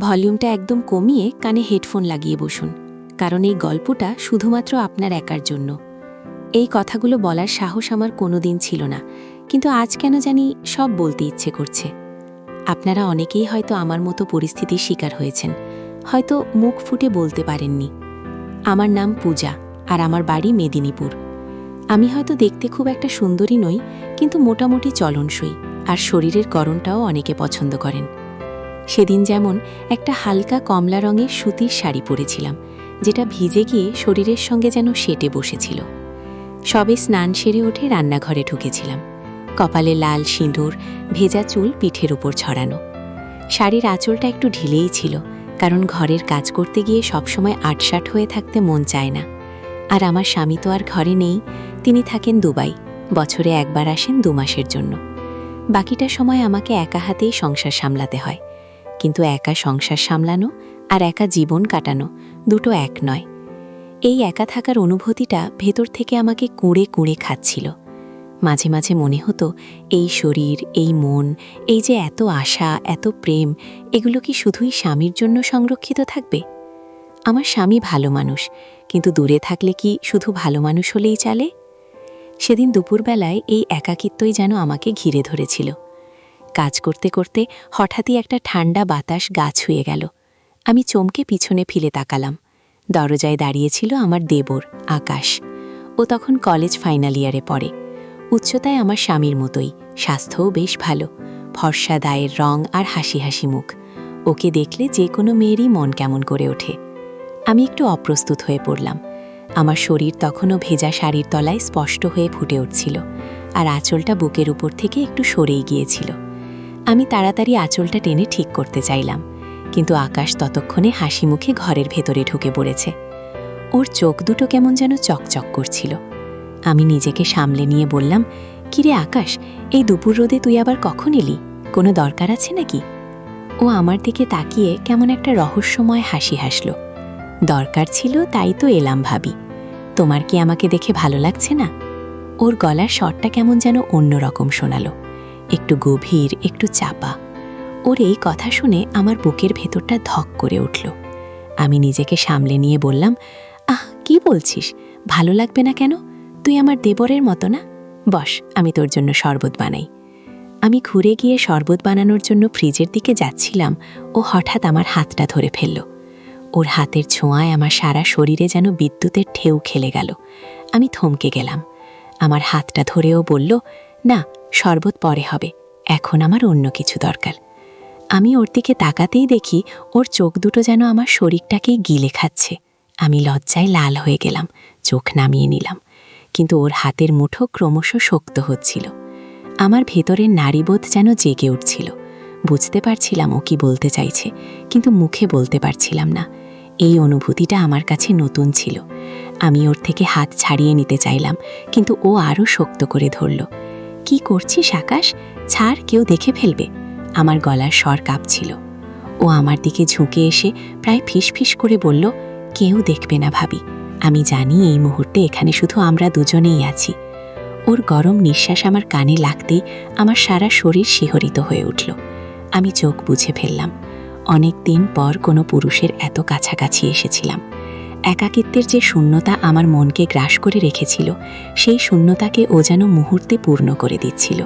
ভলিউমটা একদম কমিয়ে কানে হেডফোন লাগিয়ে বসুন, কারণ এই গল্পটা শুধুমাত্র আপনার একার জন্য। এই কথাগুলো বলার সাহস আমার কোনোদিন ছিল না, কিন্তু আজ কেন জানি সব বলতে ইচ্ছে করছে। আপনারা অনেকেই হয়তো আমার মতো পরিস্থিতির শিকার হয়েছেন, হয়তো মুখ ফুটে বলতে পারেননি। আমার নাম পূজা, আর আমার বাড়ি মেদিনীপুর। আমি হয়তো দেখতে খুব একটা সুন্দরী নই, কিন্তু মোটামুটি চলনসই, আর শরীরের গড়নটাও অনেকে পছন্দ করেন। সেদিন যেমন একটা হালকা কমলা রঙের সুতির শাড়ি পরেছিলাম, যেটা ভিজে গিয়ে শরীরের সঙ্গে যেন সেটে বসেছিল। সবে স্নান সেরে উঠে রান্নাঘরে ঢুকেছিলাম। কপালে লাল সিঁদুর, ভেজা চুল পিঠের উপর ছড়ানো। শাড়ির আঁচলটা একটু ঢিলেই ছিল, কারণ ঘরের কাজ করতে গিয়ে সবসময় আটসাট হয়ে থাকতে মন চায় না। আর আমার স্বামী তো আর ঘরে নেই, তিনি থাকেন দুবাই, বছরে একবার আসেন 2 মাসের জন্য। বাকিটা সময় আমাকে একা হাতেই সংসার সামলাতে হয়। কিন্তু একা সংসার সামলানো আর একা জীবন কাটানো দুটো এক নয়। এই একা থাকার অনুভূতিটা ভেতর থেকে আমাকে কুঁড়ে কুঁড়ে খাচ্ছিল। মাঝে মাঝে মনে হতো, এই শরীর, এই মন, এই যে এত আশা, এত প্রেম, এগুলো কি শুধুই স্বামীর জন্য সংরক্ষিত থাকবে? আমার স্বামী ভালো মানুষ, কিন্তু দূরে থাকলে কি শুধু ভালো মানুষ হলেই চলে? সেদিন দুপুরবেলায় এই একাকিত্বই যেন আমাকে ঘিরে ধরেছিল। কাজ করতে করতে হঠাৎই একটা ঠান্ডা বাতাস গা ছুঁয়ে গেল। আমি চমকে পিছনে ফিরে তাকালাম। দরজায় দাঁড়িয়েছিল আমার দেবর আকাশ। ও তখন কলেজ ফাইনাল ইয়ারে পড়ে। উচ্চতায় আমার স্বামীর মতোই, স্বাস্থ্যও বেশ ভালো, ফর্সা দায়ের রং আর হাসি হাসি মুখ। ওকে দেখলে যে কোনো মেয়েরই মন কেমন করে ওঠে। আমি একটু অপ্রস্তুত হয়ে পড়লাম। আমার শরীর তখনও ভেজা শাড়ির তলায় স্পষ্ট হয়ে ফুটে উঠছিল, আর আঁচলটা বুকের উপর থেকে একটু সরেই গিয়েছিল। আমি তাড়াতাড়ি আঁচলটা টেনে ঠিক করতে চাইলাম, কিন্তু আকাশ ততক্ষণে হাসি মুখে ঘরের ভেতরে ঢুকে পড়েছে। ওর চোখ দুটো কেমন যেন চকচক করছিল। আমি নিজেকে সামলে নিয়ে বললাম, কিরে আকাশ, এই দুপুর রোদে তুই আবার কখন এলি? কোনো দরকার আছে নাকি? ও আমার দিকে তাকিয়ে কেমন একটা রহস্যময় হাসি হাসল। দরকার ছিল, তাই তো এলাম ভাবি। তোমার কি আমাকে দেখে ভালো লাগছে না? ওর গলার স্বরটা কেমন যেন অন্যরকম শোনালো, একটু গভীর, একটু চাপা। ওর এই কথা শুনে আমার বুকের ভেতরটা ধক করে উঠল। আমি নিজেকে সামলে নিয়ে বললাম, কি বলছিস? ভালো লাগবে না কেন? তুই আমার দেবরের মতো না? বস, আমি তোর জন্য শরবত বানাই। আমি ঘুরে গিয়ে শরবত বানানোর জন্য ফ্রিজের দিকে যাচ্ছিলাম, ও হঠাৎ আমার হাতটা ধরে ফেলল। ওর হাতের ছোঁয়ায় আমার সারা শরীরে যেন বিদ্যুতের ঢেউ খেলে গেল। আমি থমকে গেলাম। আমার হাতটা ধরেও বলল, না, শরবত পরে হবে, এখন আমার অন্য কিছু দরকার। আমি ওর দিকে তাকাতেই দেখি ওর চোখ দুটো যেন আমার শরীরটাকেই গিলে খাচ্ছে। আমি লজ্জায় লাল হয়ে গেলাম, চোখ নামিয়ে নিলাম। কিন্তু ওর হাতের মুঠো ক্রমশ শক্ত হচ্ছিল। আমার ভেতরের নারীবোধ যেন জেগে উঠছিল। বুঝতে পারছিলাম ও কি বলতে চাইছে, কিন্তু মুখে বলতে পারছিলাম না। এই অনুভূতিটা আমার কাছে নতুন ছিল। আমি ওর থেকে হাত ছাড়িয়ে নিতে চাইলাম, কিন্তু ও আরও শক্ত করে ধরল। কি করছিস আকাশ? ছাড়, কেউ দেখে ফেলবে। আমার গলার স্বর কাঁপছিল। ও আমার দিকে ঝুঁকে এসে প্রায় ফিসফিস করে বলল, কেউ দেখবে না ভাবি, আমি জানি এই মুহূর্তে এখানে শুধু আমরা দুজনেই আছি। ওর গরম নিঃশ্বাস আমার কানে লাগতেই আমার সারা শরীর শিহরিত হয়ে উঠল। আমি চোখ বুজে ফেললাম। অনেক দিন পর কোনো পুরুষের এত কাছাকাছি এসেছিলাম। একাকিত্বের যে শূন্যতা আমার মনকে গ্রাস করে রেখেছিল, সেই শূন্যতাকে ও যেন মুহূর্তে পূর্ণ করে দিচ্ছিল।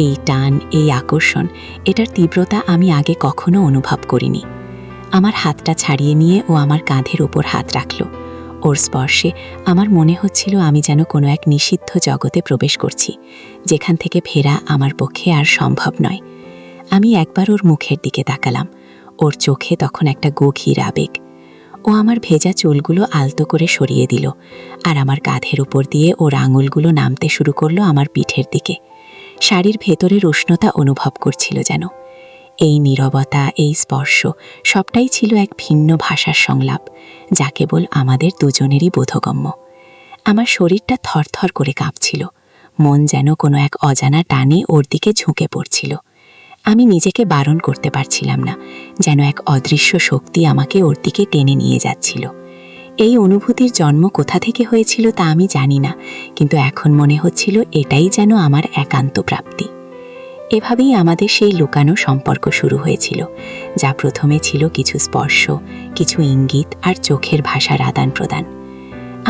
এই টান, এই আকর্ষণ, এটার তীব্রতা আমি আগে কখনো অনুভব করিনি। আমার হাতটা ছাড়িয়ে নিয়ে ও আমার কাঁধের ওপর হাত রাখল। ওর স্পর্শে আমার মনে হচ্ছিল আমি যেন কোনো এক নিষিদ্ধ জগতে প্রবেশ করছি, যেখান থেকে ফেরা আমার পক্ষে আর সম্ভব নয়। আমি একবার ওর মুখের দিকে তাকালাম। ওর চোখে তখন একটা গভীর আবেগ। ও আমার ভেজা চুলগুলো আলতো করে সরিয়ে দিল, আর আমার কাঁধের উপর দিয়ে ওর আঙুলগুলো নামতে শুরু করলো আমার পিঠের দিকে। শাড়ির ভেতরের উষ্ণতা অনুভব করছিল যেন। এই নীরবতা, এই স্পর্শ, সবটাই ছিল এক ভিন্ন ভাষার সংলাপ, যা কেবল আমাদের দুজনেরই বোধগম্য। আমার শরীরটা থরথর করে কাঁপছিল। মন যেন কোনো এক অজানা টানে ওর দিকে ঝুঁকে পড়ছিল। আমি নিজেকে বারণ করতে পারছিলাম না, যেন এক অদৃশ্য শক্তি আমাকে ওর দিকে টেনে নিয়ে যাচ্ছিল। এই অনুভূতির জন্ম কোথা থেকে হয়েছিল তা আমি জানি না, কিন্তু এখন মনে হচ্ছিল এটাই যেন আমার একান্ত প্রাপ্তি। এভাবেই আমাদের সেই লুকানো সম্পর্ক শুরু হয়েছিল, যা প্রথমে ছিল কিছু স্পর্শ, কিছু ইঙ্গিত আর চোখের ভাষার আদান প্রদান।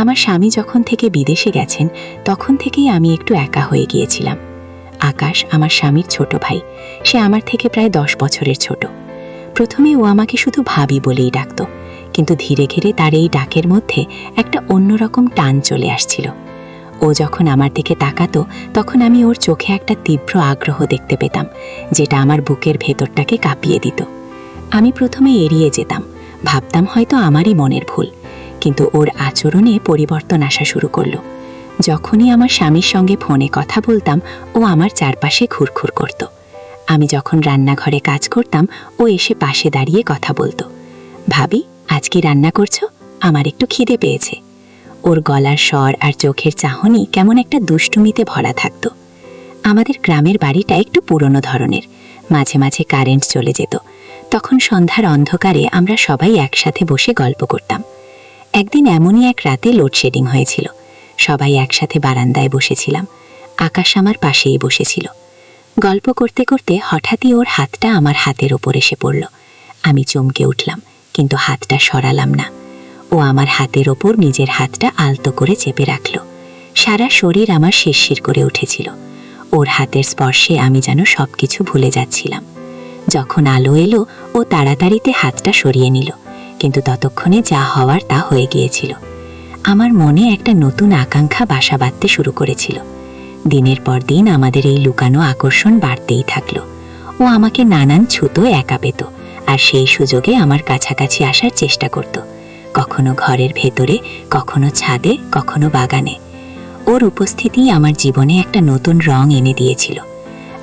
আমার স্বামী যখন থেকে বিদেশে গেছেন তখন থেকেই আমি একটু একা হয়ে গিয়েছিলাম। আকাশ আমার স্বামীর ছোট ভাই, সে আমার থেকে প্রায় 10 বছরের ছোট। প্রথমে ও আমাকে শুধু ভাবি বলেই ডাকত, কিন্তু ধীরে ধীরে তার এই ডাকের মধ্যে একটা অন্যরকম টান চলে আসছিল। ও যখন আমার দিকে তাকাতো তখন আমি ওর চোখে একটা তীব্র আগ্রহ দেখতে পেতাম, যেটা আমার বুকের ভেতরটাকে কাঁপিয়ে দিত। আমি প্রথমে এড়িয়ে যেতাম, ভাবতাম হয়তো আমারই মনের ভুল, কিন্তু ওর আচরণে পরিবর্তন আসা শুরু করলো। যখনই আমার স্বামীর সঙ্গে ফোনে কথা বলতাম ও আমার চারপাশে ঘুরঘুর করত। আমি যখন রান্নাঘরে কাজ করতাম ও এসে পাশে দাঁড়িয়ে কথা বলতো, ভাবি আজ কি রান্না করছো, আমার একটু খিদে পেয়েছে। ওর গলার স্বর আর চোখের চাহনি কেমন একটা দুষ্টুমিতে ভরা থাকতো। আমাদের গ্রামের বাড়িটা একটু পুরনো ধরনের, মাঝে মাঝে কারেন্ট চলে যেত। তখন সন্ধ্যার অন্ধকারে আমরা সবাই একসাথে বসে গল্প করতাম। একদিন এমনই এক রাতে লোডশেডিং হয়েছিল। সবাই একসাথে বারান্দায় বসেছিলাম। আকাশ আমার পাশেই বসেছিল। গল্প করতে করতে হঠাৎই ওর হাতটা আমার হাতের ওপর এসে পড়ল। আমি চমকে উঠলাম, কিন্তু হাতটা সরালাম না। ও আমার হাতের ওপর নিজের হাতটা আলতো করে চেপে রাখল। সারা শরীর আমার শিরশির করে উঠেছিল। ওর হাতের স্পর্শে আমি যেন সবকিছু ভুলে যাচ্ছিলাম। যখন আলো এলো ও তাড়াতাড়িতে হাতটা সরিয়ে নিল, কিন্তু ততক্ষণে যা হওয়ার তা হয়ে গিয়েছিল। আমার মনে একটা নতুন আকাঙ্ক্ষা বাসা বাঁধতে শুরু করেছিল। দিনের পর দিন আমাদের এই লুকানো আকর্ষণ বাড়তেই থাকলো। ও আমাকে নানান ছুতো একা পেত, আর সেই সুযোগে আমার কাছাকাছি আসার চেষ্টা করত। কখনো ঘরের ভেতরে, কখনো ছাদে, কখনো বাগানে। ওর উপস্থিতি আমার জীবনে একটা নতুন রং এনে দিয়েছিল।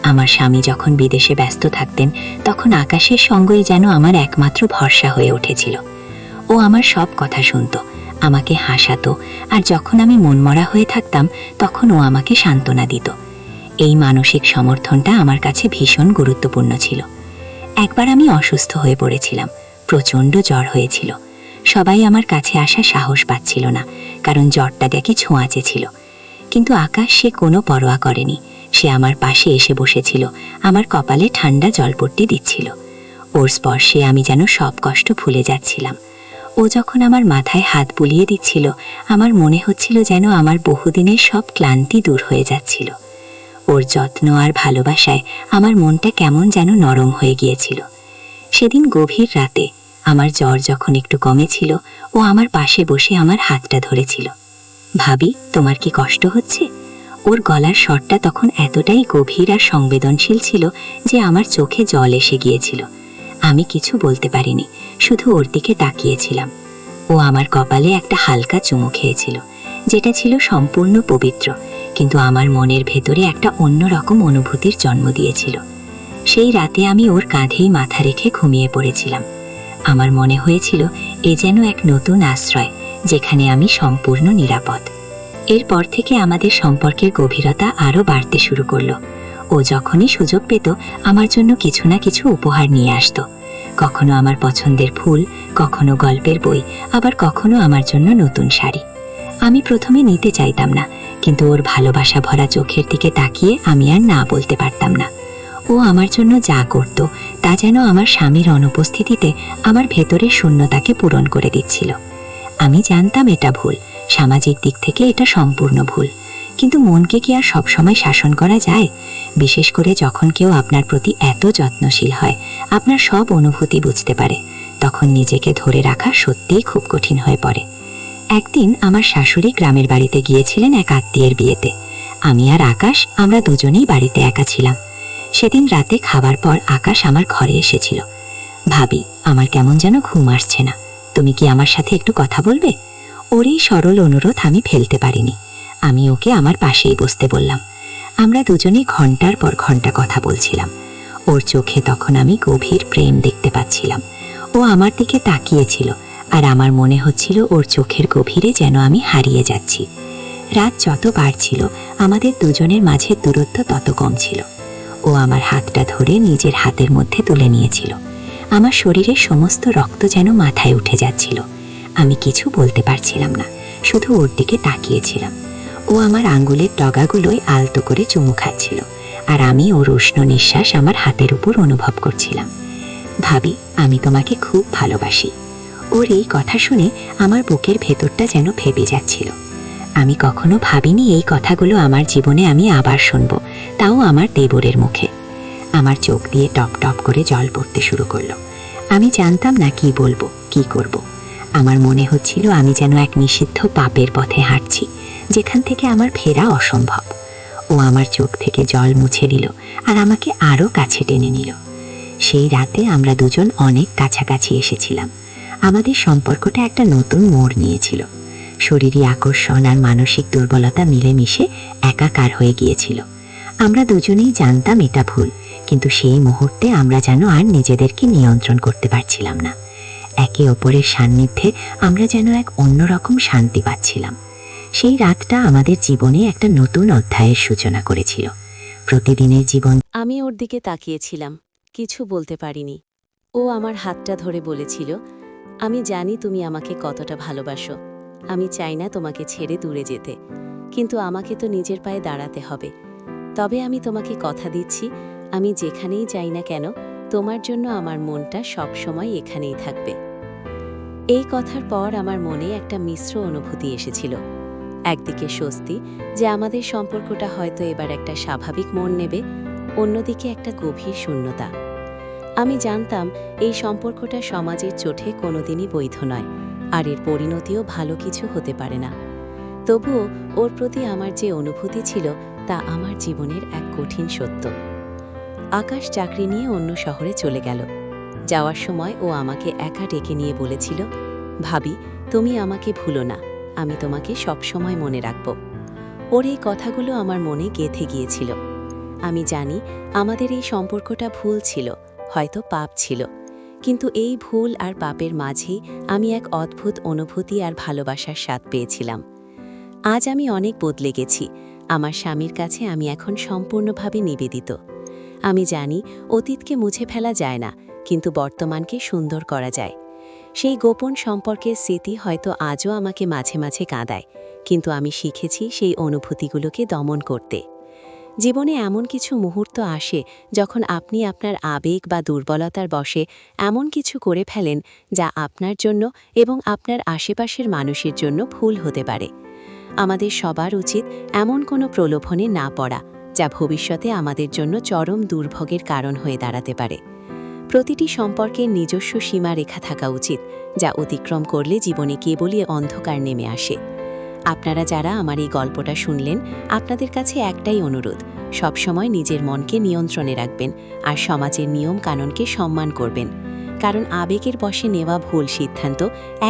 আমার স্বামী যখন বিদেশে ব্যস্ত থাকতেন তখন আকাশের সঙ্গই যেন আমার একমাত্র ভরসা হয়ে উঠেছিল। ও আমার সব কথা শুনত, আমাকে হাসাতো, আর যখন আমি মনমরা হয়ে থাকতাম তখন ও আমাকে সান্ত্বনা দিত। এই মানসিক সমর্থনটা আমার কাছে ভীষণ গুরুত্বপূর্ণ ছিল। একবার আমি অসুস্থ হয়ে পড়েছিলাম, প্রচণ্ড জ্বর হয়েছিল। সবাই আমার কাছে আসা সাহস পাচ্ছিল না, কারণ জ্বরটা দেখে ছোঁয়াচে ছিল। কিন্তু আকাশ সে কোনো পরোয়া করেনি। সে আমার পাশে এসে বসেছিল, আমার কপালে ঠান্ডা জলপট্টি দিচ্ছিল। ওর স্পর্শে আমি যেন সব কষ্ট ভুলে যাচ্ছিলাম। ও যখন আমার মাথায় হাত বুলিয়ে দিচ্ছিল, আমার মনে হচ্ছিল যেন আমার বহুদিনের সব ক্লান্তি দূর হয়ে যাচ্ছিল। ওর যত্ন আর ভালোবাসায় আমার মনটা কেমন যেন নরম হয়ে গিয়েছিল। সেদিন গভীর রাতে আমার জ্বর যখন একটু কমেছিল, ও আমার পাশে বসে আমার হাতটা ধরেছিল। ভাবি, তোমার কি কষ্ট হচ্ছে? ওর গলার স্বরটা তখন এতটাই গভীর আর সংবেদনশীল ছিল যে আমার চোখে জল এসে গিয়েছিল। আমি কিছু বলতে পারিনি, শুধু ওর দিকে তাকিয়েছিলাম। ও আমার কপালে একটা হালকা চুমু খেয়েছিল, যেটা ছিল সম্পূর্ণ পবিত্র, কিন্তু আমার মনের ভেতরে একটা অন্যরকম অনুভূতির জন্ম দিয়েছিল। সেই রাতে আমি ওর কাঁধেই মাথা রেখে ঘুমিয়ে পড়েছিলাম। আমার মনে হয়েছিল এ যেন এক নতুন আশ্রয়, যেখানে আমি সম্পূর্ণ নিরাপদ। এরপর থেকে আমাদের সম্পর্কের গভীরতা আরও বাড়তে শুরু করলো। ও যখনই সুযোগ পেত আমার জন্য কিছু না কিছু উপহার নিয়ে আসতো। কখনো আমার পছন্দের ফুল, কখনো গল্পের বই, আবার কখনো আমার জন্য নতুন শাড়ি। আমি প্রথমে নিতে চাইতাম না, কিন্তু ওর ভালোবাসা ভরা চোখের দিকে তাকিয়ে আমি আর না বলতে পারতাম না। ও আমার জন্য যা করত তা যেন আমার স্বামীর অনুপস্থিতিতে আমার ভেতরের শূন্যতাকে পূরণ করে দিচ্ছিল। আমি জানতাম এটা ভুল, সামাজিক দিক থেকে এটা সম্পূর্ণ ভুল, কিন্তু মনকে কি আর সবসময় শাসন করা যায়? বিশেষ করে যখন কেউ আপনার প্রতি এত যত্নশীল হয়, আপনার সব অনুভূতি বুঝতে পারে, তখন নিজেকে ধরে রাখা সত্যিই খুব কঠিন হয়ে পড়ে। একদিন আমার শাশুড়ি গ্রামের বাড়িতে গিয়েছিলেন এক আত্মীয়ের বিয়েতে। আমি আর আকাশ, আমরা দুজনেই বাড়িতে একা ছিলাম। সেদিন রাতে খাবার পর আকাশ আমার ঘরে এসেছিল। ভাবি, আমার কেমন যেন ঘুম আসছে না, তুমি কি আমার সাথে একটু কথা বলবে? ওর এই সরল অনুরোধ আমি ফেলতে পারিনি। আমি ওকে আমার পাশেই বসতে বললাম। আমরা দুজনেই ঘন্টার পর ঘন্টা কথা বলছিলাম। ওর চোখে তখন আমি গভীর প্রেম দেখতে পাচ্ছিলাম। ও আমার দিকে তাকিয়েছিল, আর আমার মনে হচ্ছিল ওর চোখের গভীরে যেন আমি হারিয়ে যাচ্ছি। রাত যত বাড়ছিল আমাদের দুজনের মাঝে দূরত্ব তত কম ছিল। ও আমার হাতটা ধরে নিজের হাতের মধ্যে তুলে নিয়েছিল। আমার শরীরের সমস্ত রক্ত যেন মাথায় উঠে যাচ্ছিল। আমি কিছু বলতে পারছিলাম না, শুধু ওর দিকে তাকিয়েছিলাম। ও আমার আঙ্গুলের ডগাগুলোয় আলতো করে চুমু খাচ্ছিল, আর আমি ওর উষ্ণ নিঃশ্বাস আমার হাতের উপর অনুভব করছিলাম। ভাবি, আমি তোমাকে খুব ভালোবাসি। ওর এই কথা শুনে আমার বুকের ভেতরটা যেন ফেপে যাচ্ছিল। আমি কখনো ভাবিনি এই কথাগুলো আমার জীবনে আমি আবার শুনবো, তাও আমার দেবরের মুখে। আমার চোখ দিয়ে টপ টপ করে জল পড়তে শুরু করলো। আমি জানতাম না কি বলবো, কি করব। আমার মনে হচ্ছিল আমি যেন এক নিষিদ্ধ পাপের পথে হাঁটছি, যেখান থেকে আমার ফেরা অসম্ভব। ও আমার চোখ থেকে জল মুছে দিল আর আমাকে আরও কাছে টেনে নিল। সেই রাতে আমরা দুজন অনেক কাছাকাছি এসেছিলাম। আমাদের সম্পর্কটা একটা নতুন মোড় নিয়েছিল। শরীরী আকর্ষণ আর মানসিক দুর্বলতা মিলেমিশে একাকার হয়ে গিয়েছিল। আমরা দুজনেই জানতাম এটা ভুল, কিন্তু সেই মুহূর্তে আমরা যেন আর নিজেদেরকে নিয়ন্ত্রণ করতে পারছিলাম না। একে অপরের সান্নিধ্যে আমরা যেন এক অন্যরকম শান্তি পাচ্ছিলাম। সেই রাতটা আমাদের জীবনে একটা নতুন অধ্যায়ের সূচনা করেছিল। প্রতিদিনের জীবন। আমি ওর দিকে তাকিয়েছিলাম, কিছু বলতে পারিনি। ও আমার হাতটা ধরে বলেছিল, আমি জানি তুমি আমাকে কতটা ভালোবাসো। আমি চাই না তোমাকে ছেড়ে দূরে যেতে, কিন্তু আমাকে তো নিজের পায়ে দাঁড়াতে হবে। তবে আমি তোমাকে কথা দিচ্ছি, আমি যেখানেই যাই না কেন, তোমার জন্য আমার মনটা সবসময় এখানেই থাকবে। এই কথার পর আমার মনে একটা মিশ্র অনুভূতি এসেছিল। একদিকে স্বস্তি যে আমাদের সম্পর্কটা হয়তো এবার একটা স্বাভাবিক মোড় নেবে, অন্যদিকে একটা গভীর শূন্যতা। আমি জানতাম এই সম্পর্কটা সমাজের চোখে কোনোদিনই বৈধ নয়, আর এর পরিণতিও ভালো কিছু হতে পারে না। তবুও ওর প্রতি আমার যে অনুভূতি ছিল তা আমার জীবনের এক কঠিন সত্য। আকাশ চাকরি নিয়ে অন্য শহরে চলে গেল। যাওয়ার সময় ও আমাকে একা ডেকে নিয়ে বলেছিল, ভাবি, তুমি আমাকে ভুলো না, আমি তোমাকে সবসময় মনে রাখব। ওর এই কথাগুলো আমার মনে গেঁথে গিয়েছিল। আমি জানি আমাদের এই সম্পর্কটা ভুল ছিল, হয়তো পাপ ছিল, কিন্তু এই ভুল আর পাপের মাঝেই আমি এক অদ্ভুত অনুভূতি আর ভালোবাসার স্বাদ পেয়েছিলাম। আজ আমি অনেক বদলে গেছি। আমার স্বামীর কাছে আমি এখন সম্পূর্ণভাবে নিবেদিত। আমি জানি অতীতকে মুছে ফেলা যায় না, কিন্তু বর্তমানকে সুন্দর করা যায়। সেই গোপন সম্পর্কের স্মৃতি হয়তো আজও আমাকে মাঝে মাঝে কাঁদায়, কিন্তু আমি শিখেছি সেই অনুভূতিগুলোকে দমন করতে। জীবনে এমন কিছু মুহূর্ত আসে যখন আপনি আপনার আবেগ বা দুর্বলতার বশে এমন কিছু করে ফেলেন যা আপনার জন্য এবং আপনার আশেপাশের মানুষের জন্য ভুল হতে পারে। আমাদের সবার উচিত এমন কোনো প্রলোভনে না পড়া যা ভবিষ্যতে আমাদের জন্য চরম দুর্ভোগের কারণ হয়ে দাঁড়াতে পারে। প্রতিটি সম্পর্কের নিজস্ব সীমারেখা থাকা উচিত, যা অতিক্রম করলে জীবনে কেবলই অন্ধকার নেমে আসে। আপনারা যারা আমার এই গল্পটা শুনলেন, আপনাদের কাছে একটাই অনুরোধ, সবসময় নিজের মনকে নিয়ন্ত্রণে রাখবেন আর সমাজের নিয়ম কানুনকে সম্মান করবেন। কারণ আবেগের বশে নেওয়া ভুল সিদ্ধান্ত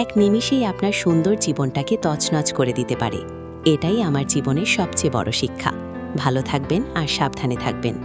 এক নিমিষেই আপনার সুন্দর জীবনটাকে তছনছ করে দিতে পারে। এটাই আমার জীবনের সবচেয়ে বড় শিক্ষা। ভালো থাকবেন আর সাবধানে থাকবেন।